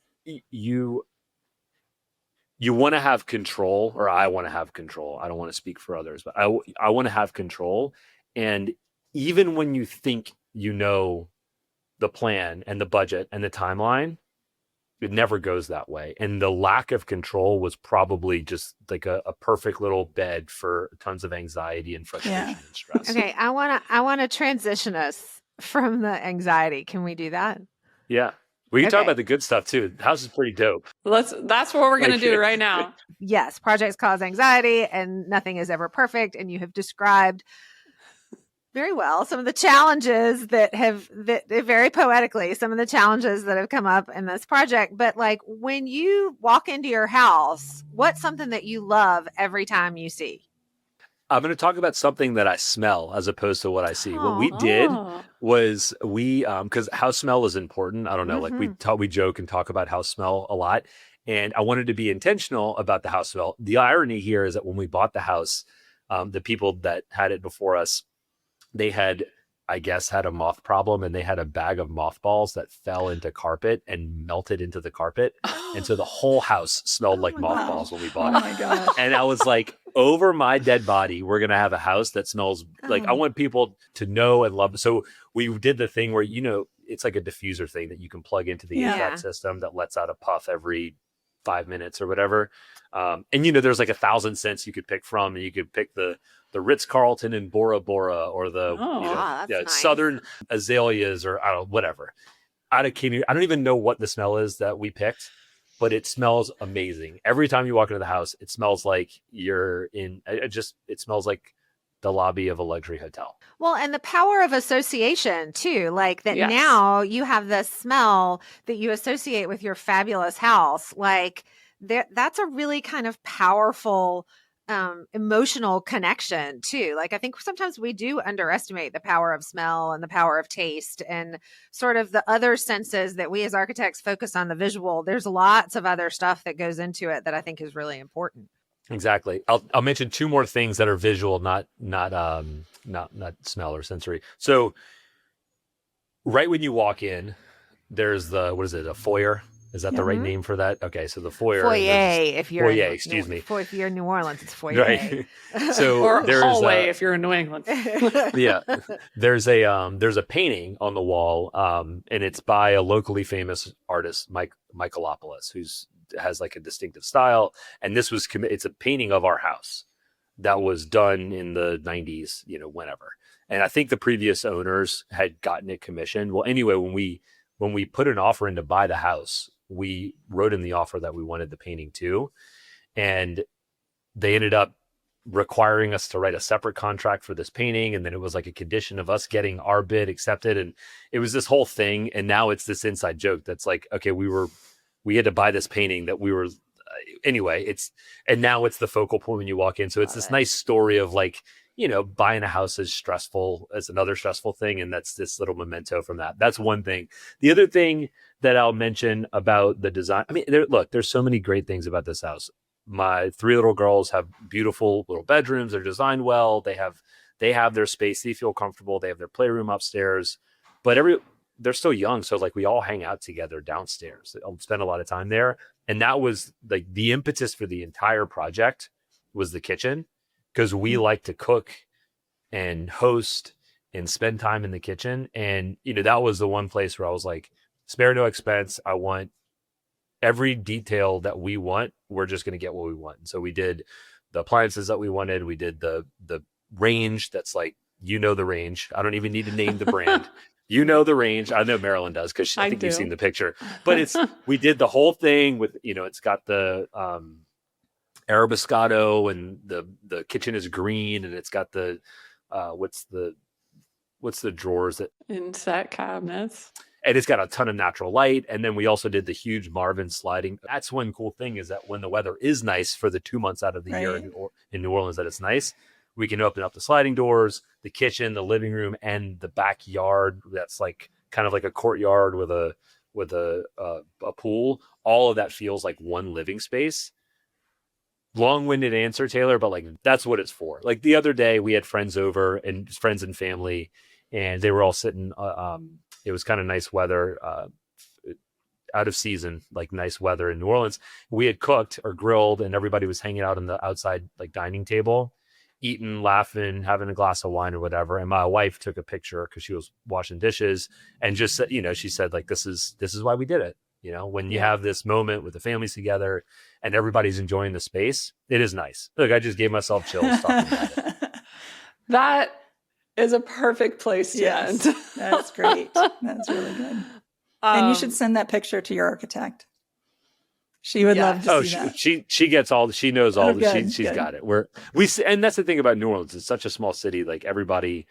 you want to have control, or I want to have control. I don't want to speak for others, but I want to have control. And even when you think you know the plan and the budget and the timeline, it never goes that way. And the lack of control was probably just like a perfect little bed for tons of anxiety and frustration and stress. Okay, I want to transition us from the anxiety. Can we do that? Yeah. We can talk about the good stuff too. The house is pretty dope. That's what we're going to do right now. Yes. Projects cause anxiety and nothing is ever perfect. And you have described very well some of the challenges that very poetically, some of the challenges that have come up in this project. But like when you walk into your house, what's something that you love every time you see? I'm going to talk about something that I smell as opposed to what I see. What we did was because house smell is important. I don't know, like we joke and talk about house smell a lot. And I wanted to be intentional about the house smell. The irony here is that when we bought the house, the people that had it before us, they had, I guess, had a moth problem, and they had a bag of mothballs that fell into carpet and melted into the carpet. And so the whole house smelled like mothballs when we bought it. Oh my gosh. And I was like, over my dead body, we're going to have a house that smells like, I want people to know and love. So we did the thing where, it's like a diffuser thing that you can plug into the HVAC system that lets out a puff every 5 minutes or whatever. And there's like 1,000 scents you could pick from, and you could pick the Ritz-Carlton and Bora Bora, or the nice. Southern azaleas, or I don't know, whatever. I don't even know what the smell is that we picked, but it smells amazing. Every time you walk into the house, it smells like it smells like the lobby of a luxury hotel. Well, and the power of association too, like that. Yes. Now you have this smell that you associate with your fabulous house. Like that's a really kind of powerful emotional connection too. Like I think sometimes we do underestimate the power of smell and the power of taste and sort of the other senses that we as architects focus on the visual. There's lots of other stuff that goes into it that I think is really important. Exactly. I'll mention 2 more things that are visual, not smell or sensory. So right when you walk in, there's a foyer? Is that the right name for that? Okay, so the foyer. If you're if you're in New Orleans, it's foyer. Right. So or there's hallway if you're in New England. Yeah. There's a painting on the wall, and it's by a locally famous artist, Michaelopoulos, who's has like a distinctive style. And this was it's a painting of our house that was done in the 90s, whenever. And I think the previous owners had gotten it commissioned. Well, anyway, when we put an offer in to buy the house, we wrote in the offer that we wanted the painting too. And they ended up requiring us to write a separate contract for this painting. And then it was like a condition of us getting our bid accepted. And it was this whole thing. And now it's this inside joke that's like, okay, we had to buy this painting that we were, anyway, and now it's the focal point when you walk in. So it's this nice story of like, buying a house is stressful as another stressful thing. And that's this little memento from that. That's one thing. The other thing that I'll mention about the design, I mean, there's so many great things about this house. My 3 little girls have beautiful little bedrooms. They're designed well. They have their space. They feel comfortable. They have their playroom upstairs, but they're still young. So like we all hang out together downstairs. I'll spend a lot of time there. And that was like the impetus for the entire project was the kitchen, because we like to cook and host and spend time in the kitchen. And, that was the one place where I was like, spare no expense. I want every detail that we want. We're just going to get what we want. And so we did the appliances that we wanted. We did the range that's like, the range. I don't even need to name the brand. You know the range. I know Marilyn does because I think you've seen the picture. But we did the whole thing with, it's got the Arabescado, and the kitchen is green, and it's got the what's the drawers that inset cabinets. And it's got a ton of natural light. And then we also did the huge Marvin sliding. That's one cool thing, is that when the weather is nice for the 2 months out of the year in New Orleans that it's nice, we can open up the sliding doors, the kitchen, the living room, and the backyard. That's like kind of like a courtyard with a pool. All of that feels like one living space. Long-winded answer, Taylor, but like that's what it's for. Like the other day we had friends over, and friends and family, and they were all sitting it was kind of nice weather, out of season, like nice weather in New Orleans. We had cooked or grilled, and everybody was hanging out on the outside like dining table, eating, laughing, having a glass of wine or whatever. And my wife took a picture because she was washing dishes, and just said, she said like, this is why we did it. When you have this moment with the families together and everybody's enjoying the space, it is nice. Look, I just gave myself chills talking about it. That is a perfect place to end. That's great. That's really good. And you should send that picture to your architect. She would love to see that. She gets all. She knows all. She's got it. And that's the thing about New Orleans. It's such a small city. Like everybody.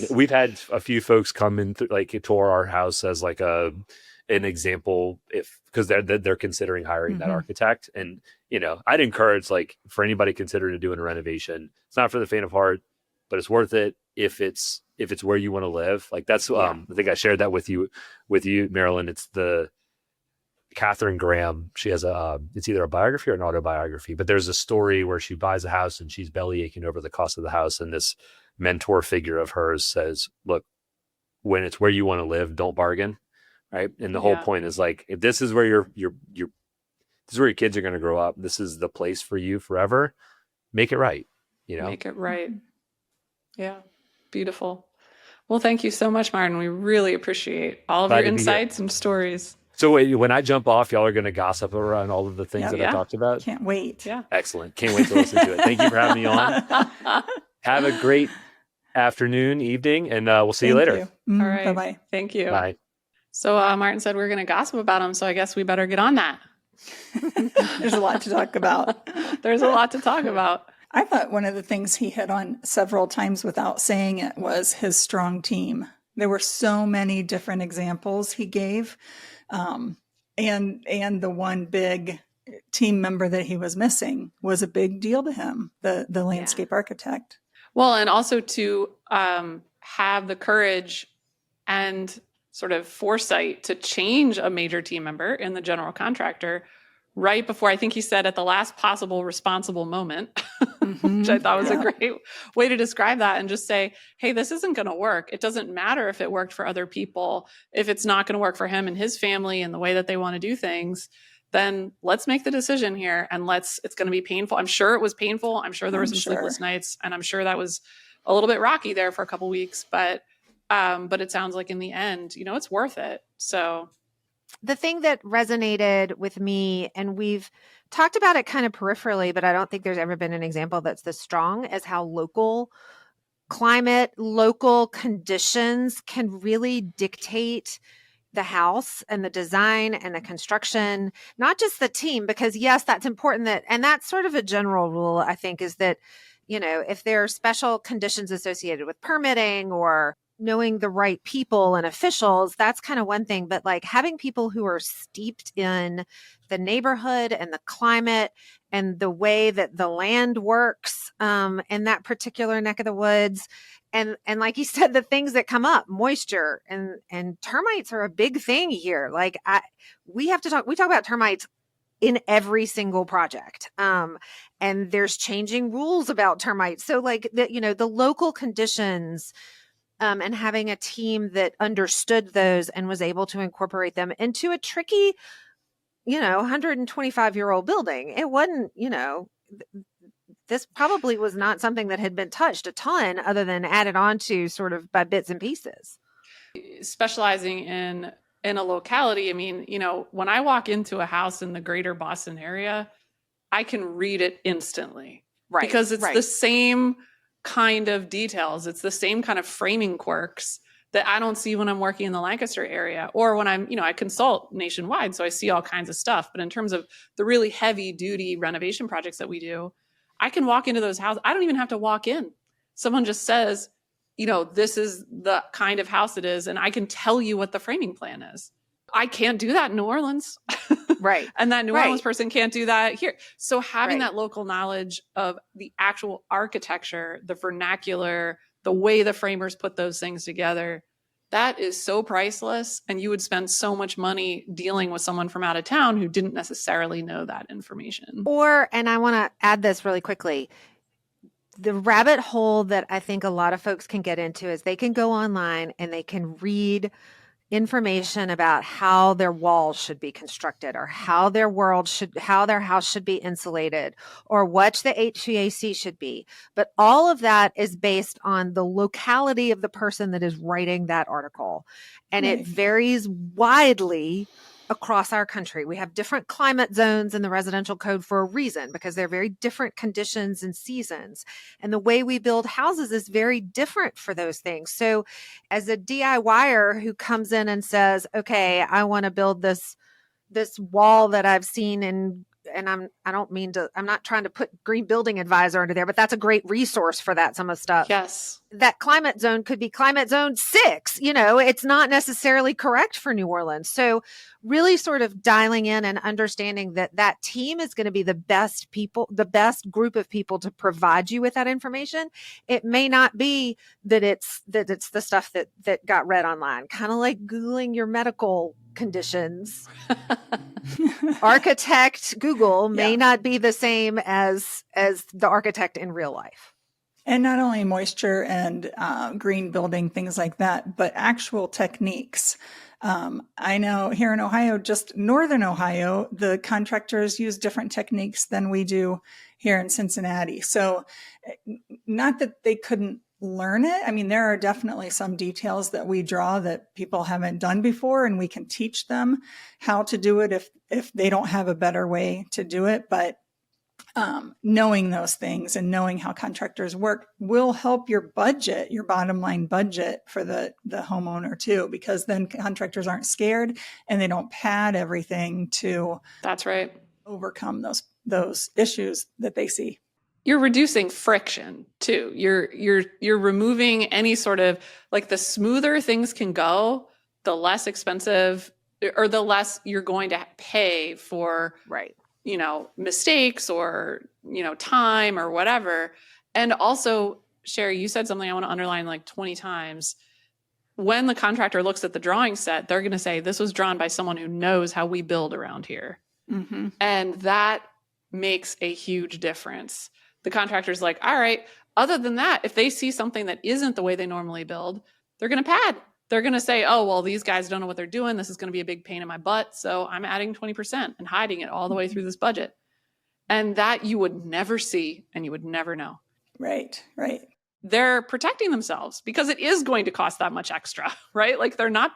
We've had a few folks come in like tour our house as like an example, because they're considering hiring that architect. And I'd encourage, like, for anybody considering doing a renovation, it's not for the faint of heart, but it's worth it if it's where you want to live. Like that's I think I shared that with you, Marilyn. It's the Catherine Graham. She has it's either a biography or an autobiography, but there's a story where she buys a house and she's belly aching over the cost of the house, and this mentor figure of hers says, look, when it's where you want to live, don't bargain. Right. And the whole point is, like, if this is where this is where your kids are going to grow up, this is the place for you forever, make it right. Make it right. Yeah. Beautiful. Well, thank you so much, Martin. We really appreciate all of your insights and stories. So when I jump off, y'all are going to gossip around all of the things that I talked about. Can't wait. Yeah. Excellent. Can't wait to listen to it. Thank you for having me on. Have a great afternoon, evening, and we'll see you later. All right. Bye-bye. Thank you. Bye. So Martin said we were going to gossip about him, so I guess we better get on that. There's a lot to talk about. There's a lot to talk about. I thought one of the things he hit on several times without saying it was his strong team. There were so many different examples he gave, and the one big team member that he was missing was a big deal to him, the landscape architect. Well, and also to have the courage and sort of foresight to change a major team member in the general contractor right before, I think he said, at the last possible responsible moment, which I thought was a great way to describe that, and just say, hey, this isn't going to work. It doesn't matter if it worked for other people. If it's not going to work for him and his family and the way that they want to do things, then let's make the decision here, and it's going to be painful. I'm sure it was painful. I'm sure there were some sleepless nights, and I'm sure that was a little bit rocky there for a couple weeks, but it sounds like in the end, it's worth it. So the thing that resonated with me, and we've talked about it kind of peripherally, but I don't think there's ever been an example that's this strong, is how local climate, local conditions can really dictate the house and the design and the construction, not just the team, because yes, that's important, and that's sort of a general rule, I think, is that, if there are special conditions associated with permitting or knowing the right people and officials, that's kind of one thing. But like having people who are steeped in the neighborhood and the climate and the way that the land works in that particular neck of the woods. And like you said, the things that come up, moisture and termites are a big thing here. Like we talk about termites in every single project. And there's changing rules about termites. So like the local conditions, and having a team that understood those and was able to incorporate them into a tricky, 125-year-old building. It wasn't, this probably was not something that had been touched a ton other than added on to sort of by bits and pieces. Specializing in a locality, I mean, when I walk into a house in the greater Boston area, I can read it instantly. Right. Because it's the same kind of details. It's the same kind of framing quirks that I don't see when I'm working in the Lancaster area or when I'm, I consult nationwide. So I see all kinds of stuff. But in terms of the really heavy duty renovation projects that we do, I can walk into those houses. I don't even have to walk in. Someone just says, this is the kind of house it is. And I can tell you what the framing plan is. I can't do that in New Orleans. Right. And that New Orleans person can't do that here. So having Right. that local knowledge of the actual architecture, the vernacular, the way the framers put those things together, that is so priceless. And you would spend so much money dealing with someone from out of town who didn't necessarily know that information. And I want to add this really quickly. The rabbit hole that I think a lot of folks can get into is they can go online and they can read information about how their walls should be constructed or how their house should be insulated or what the HVAC should be. But all of that is based on the locality of the person that is writing that article. And it varies widely across our country. We have different climate zones in the residential code for a reason, because they're very different conditions and seasons. And the way we build houses is very different for those things. So as a DIYer who comes in and says, okay, I want to build this wall that I've seen I'm not trying to put Green Building Advisor under there, but that's a great resource for that, some of the stuff. Yes. That climate zone could be climate zone 6, it's not necessarily correct for New Orleans. So really sort of dialing in and understanding that team is going to be the best group of people to provide you with that information. It may not be that it's the stuff that got read online, kind of like Googling your medical conditions. Architect Google may not be the same as the architect in real life. And not only moisture and green building, things like that, but actual techniques. I know here in Ohio, just northern Ohio, the contractors use different techniques than we do here in Cincinnati. So not that they couldn't learn it. I mean, there are definitely some details that we draw that people haven't done before, and we can teach them how to do it if they don't have a better way to do it. But knowing those things and knowing how contractors work will help your budget, your bottom line budget for the homeowner too, because then contractors aren't scared and they don't pad everything to That's right. overcome those issues that they see. You're reducing friction too. You're removing any sort of, like, the smoother things can go, the less expensive or the less you're going to pay for mistakes or, time or whatever. And also, Sherry, you said something I want to underline like 20 times. When the contractor looks at the drawing set, they're going to say, this was drawn by someone who knows how we build around here. Mm-hmm. And that makes a huge difference. The contractor's like, all right, other than that, if they see something that isn't the way they normally build, they're going to pad. They're going to say, oh, well, these guys don't know what they're doing. This is going to be a big pain in my butt. So I'm adding 20% and hiding it all the way through this budget. And that you would never see and you would never know. Right. They're protecting themselves because it is going to cost that much extra, right? Like they're not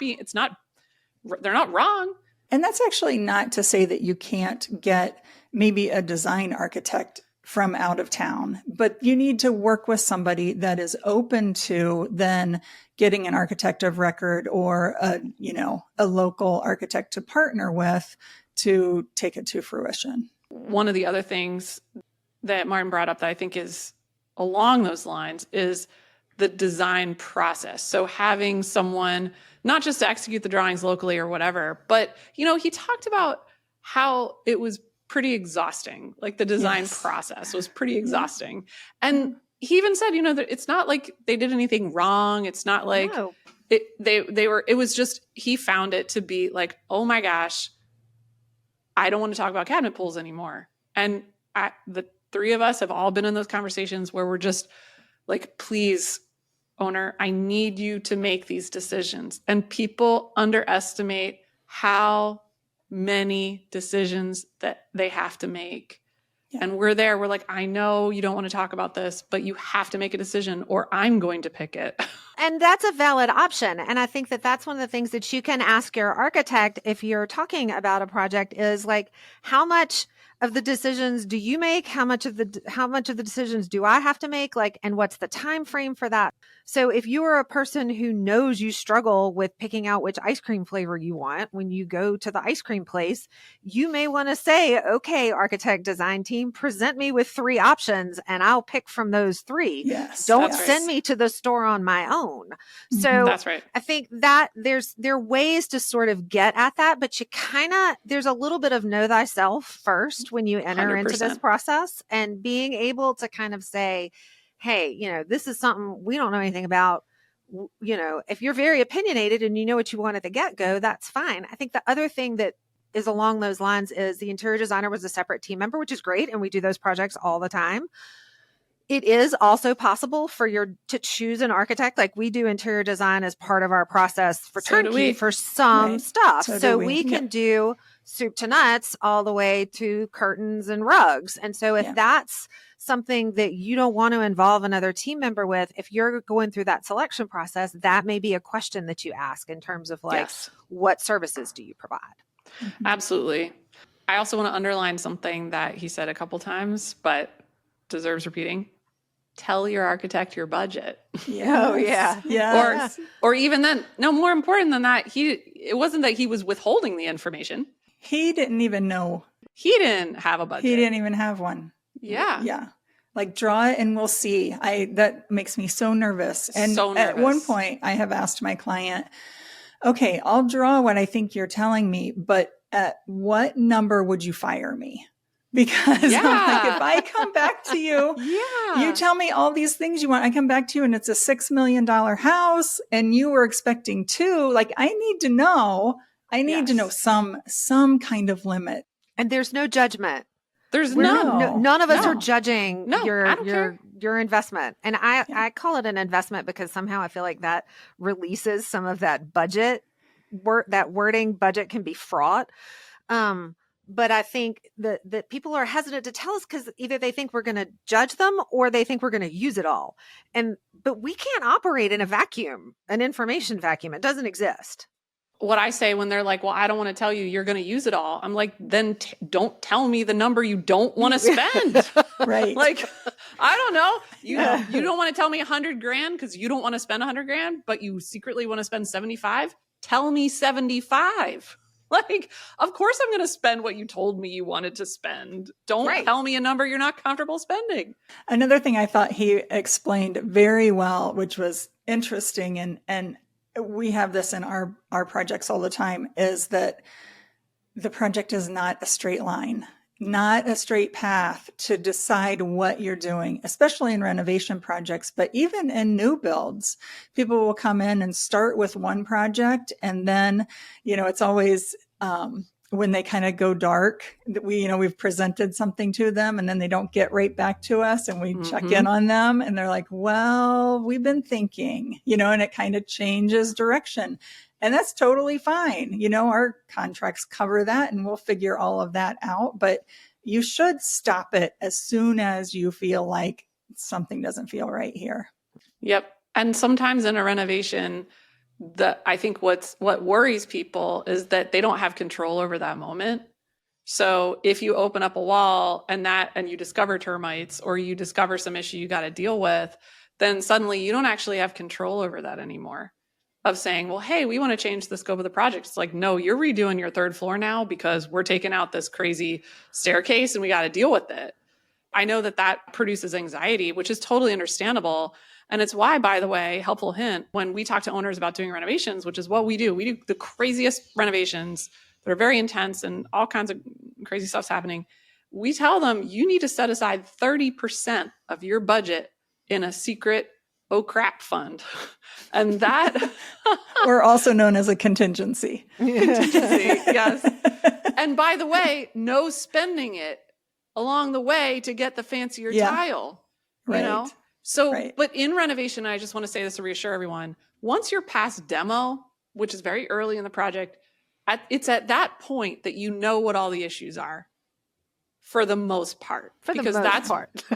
wrong. And that's actually not to say that you can't get maybe a design architect from out of town, but you need to work with somebody that is open to then getting an architect of record or a local architect to partner with to take it to fruition. One of the other things that Martin brought up that I think is along those lines is the design process. So having someone not just to execute the drawings locally or whatever, but, he talked about how it was pretty exhausting. Like the design process was pretty exhausting. And he even said, that it's not like they did anything wrong. It's not like it was just, he found it to be like, oh my gosh, I don't want to talk about cabinet pools anymore. And the three of us have all been in those conversations where we're just like, please, owner, I need you to make these decisions. And people underestimate how many decisions that they have to make. Yeah. And we're like, I know you don't want to talk about this, but you have to make a decision or I'm going to pick it. And that's a valid option. And I think that that's one of the things that you can ask your architect if you're talking about a project is like, how much of the decisions do you make? How much of the decisions do I have to make? Like, and what's the time frame for that? So if you are a person who knows you struggle with picking out which ice cream flavor you want when you go to the ice cream place, you may want to say, okay, architect design team, present me with 3 options and I'll pick from those 3. Yes. Don't send me to the store on my own. So that's right. I think that there are ways to sort of get at that, but you there's a little bit of know thyself first when you enter 100%. into this process, and being able to kind of say, hey, this is something we don't know anything about. If you're very opinionated and you know what you want at the get-go, that's fine. I think the other thing that is along those lines is the interior designer was a separate team member, which is great. And we do those projects all the time. It is also possible to choose an architect. Like we do interior design as part of our process for turnkey for some stuff. So we can do soup to nuts all the way to curtains and rugs. And so if that's something that you don't want to involve another team member with, if you're going through that selection process, that may be a question that you ask in terms of what services do you provide? Absolutely. I also want to underline something that he said a couple times, but deserves repeating. Tell your architect your budget. Yes. Oh, yeah. Yes. Or even then, no, more important than that, it wasn't that he was withholding the information. He didn't even know. He didn't have a budget. He didn't even have one. Yeah. Yeah. Like draw it and we'll see. That makes me so nervous. And so nervous. At one point I have asked my client, okay, I'll draw what I think you're telling me, but at what number would you fire me? Because I'm like, if I come back to you, you tell me all these things you want. I come back to you and it's a $6 million house and you were expecting 2. Like I need to know. I need to know some kind of limit. And there's no judgment. There's none. None of us are judging your investment. And I call it an investment because somehow I feel like that releases some of that budget. That wording budget can be fraught. But I think that people are hesitant to tell us because either they think we're going to judge them or they think we're going to use it all. But we can't operate in a vacuum, an information vacuum. It doesn't exist. What I say when they're like, well, I don't want to tell you, you're going to use it all. I'm like, then don't tell me the number you don't want to spend. Right. Like, I don't know. You don't want to tell me $100,000 because you don't want to spend $100,000, but you secretly want to spend 75. Tell me 75. Like, of course I'm going to spend what you told me you wanted to spend. Don't tell me a number you're not comfortable spending. Another thing I thought he explained very well, which was interesting, and we have this in our projects all the time, is that the project is not a straight line, not a straight path to decide what you're doing, especially in renovation projects, but even in new builds. People will come in and start with one project, and then, it's always when they kind of go dark, we've presented something to them and then they don't get right back to us, and we check in on them and they're like, well, we've been thinking, and it kind of changes direction. And that's totally fine. Our contracts cover that and we'll figure all of that out, but you should stop it as soon as you feel like something doesn't feel right here. Yep. And sometimes in a renovation, I think what worries people is that they don't have control over that moment. So if you open up a wall and you discover termites or you discover some issue you got to deal with, then suddenly you don't actually have control over that anymore. Of saying, well, hey, we want to change the scope of the project. It's like, no, you're redoing your 3rd floor now because we're taking out this crazy staircase and we got to deal with it. I know that produces anxiety, which is totally understandable. And it's why, by the way, helpful hint, when we talk to owners about doing renovations, which is what we do the craziest renovations that are very intense and all kinds of crazy stuff's happening. We tell them you need to set aside 30% of your budget in a secret oh crap fund. And that or also known as a contingency. Yes. And by the way, no spending it along the way to get the fancier tile. Right. So but in renovation, I just want to say this to reassure everyone, once you're past demo, which is very early in the project, it's at that point that you know what all the issues are. For the most part. Because that's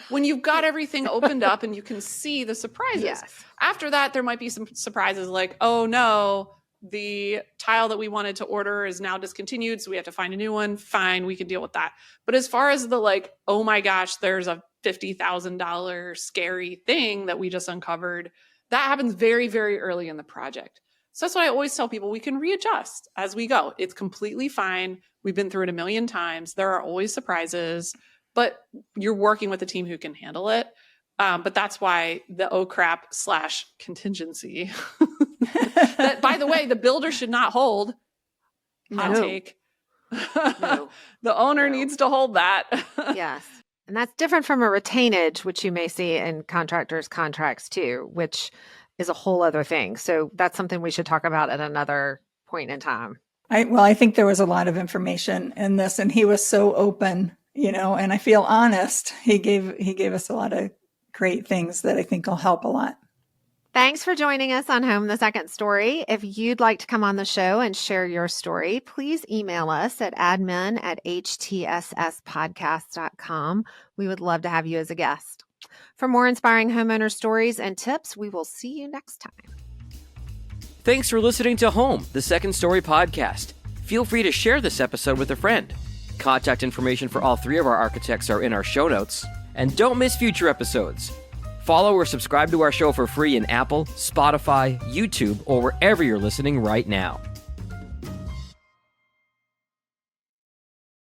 when you've got everything opened up and you can see the surprises. Yes. After that, there might be some surprises like, oh no, the tile that we wanted to order is now discontinued, so we have to find a new one. Fine, we can deal with that. But as far as the like, oh my gosh, there's a $50,000 scary thing that we just uncovered, that happens very, very early in the project. So that's what I always tell people. We can readjust as we go. It's completely fine. We've been through it a million times. There are always surprises, but you're working with a team who can handle it. But that's why the oh crap / contingency that, by the way, the builder should not hold. Hot take. No. The owner needs to hold that. Yes. And that's different from a retainage, which you may see in contractors' contracts too, which is a whole other thing. So that's something we should talk about at another point in time. I think there was a lot of information in this, and he was so open, and I feel honest. He gave us a lot of great things that I think will help a lot. Thanks for joining us on Home the Second Story. If you'd like to come on the show and share your story, please email us at admin@htssspodcast.com. We would love to have you as a guest. For more inspiring homeowner stories and tips, we will see you next time. Thanks for listening to Home, the Second Story podcast. Feel free to share this episode with a friend. Contact information for all three of our architects are in our show notes. And don't miss future episodes. Follow or subscribe to our show for free in Apple, Spotify, YouTube, or wherever you're listening right now.